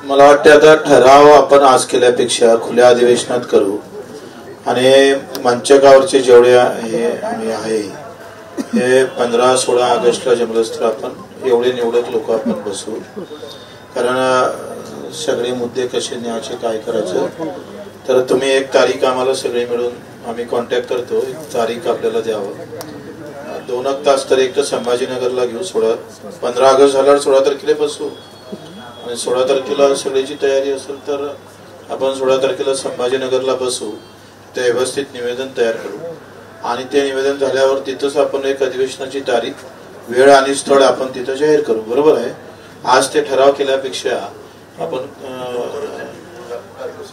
मला वाटतं आता ठराव आपण आज केल्यापेक्षा खुल्या अधिवेशनात करू आणि मंचकावरचे जेवढे हे आहे हे 15-16 ऑगस्टला जमलंच तर आपण एवढे निवडक लोक आपण बसू, कारण सगळे मुद्दे कसे न्यायचे काय करायचं. तर तुम्ही एक तारीख आम्हाला सगळे मिळून आम्ही कॉन्टॅक्ट करतो, एक तारीख आपल्याला द्यावं. 2 तास तर एक तर संभाजीनगरला घेऊ. 15 ऑगस्ट झाल्यावर 16 तारखेला बसू आणि 16 तारखेला सगळ्याची तयारी असेल तर आपण 16 तारखेला संभाजीनगरला बसू. ते व्यवस्थित निवेदन तयार करू आणि ते निवेदन झाल्यावर तिथंच आपण एक अधिवेशनाची तारीख, वेळ आणि स्थळ आपण तिथं जाहीर करू. बरोबर आहे. आज ते ठराव केल्यापेक्षा आपण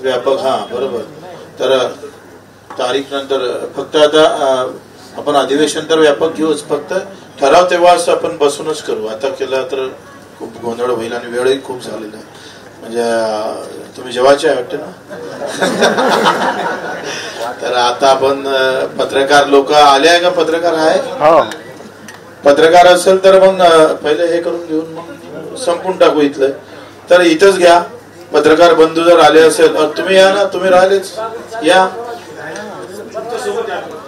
व्यापक बरोबर. तर तारीख नंतर फक्त आता आपण अधिवेशन तर व्यापक घेऊच, फक्त ठराव तेव्हाच आपण बसूनच करू. आता केला तर खूप गोंधळ होईल आणि वेळही खूप झालेला आहे. म्हणजे तुम्ही जेवायचे आहे वाटतं ना. तर आता आपण पत्रकार लोक आले आहे का? पत्रकार आहे? पत्रकार असेल तर मग पहिले हे करून घेऊन मग संपून टाकू इथलं. तर इथंच घ्या. पत्रकार बंधू जर आले असेल तुम्ही या ना, तुम्ही राहिलेच या.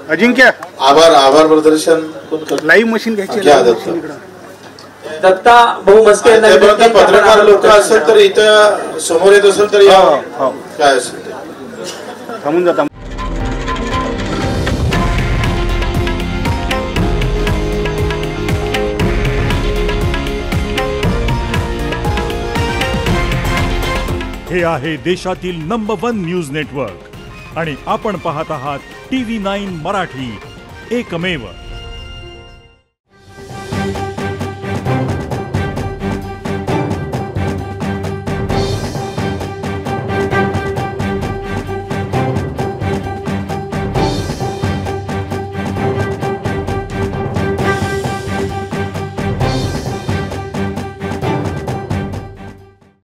अजिंक्य आभार प्रदर्शन लाईव्ह मशीन घ्यायची. दत्ता भाऊ मस्के पत्रकार लोक असेल तर इथं समोर येत असेल तर या. काय असेल थांबून जाता. हे आहे देशातील नंबर 1 न्यूज नेटवर्क आणि आपण पाहत आहात TV9 मराठी, एकमेव.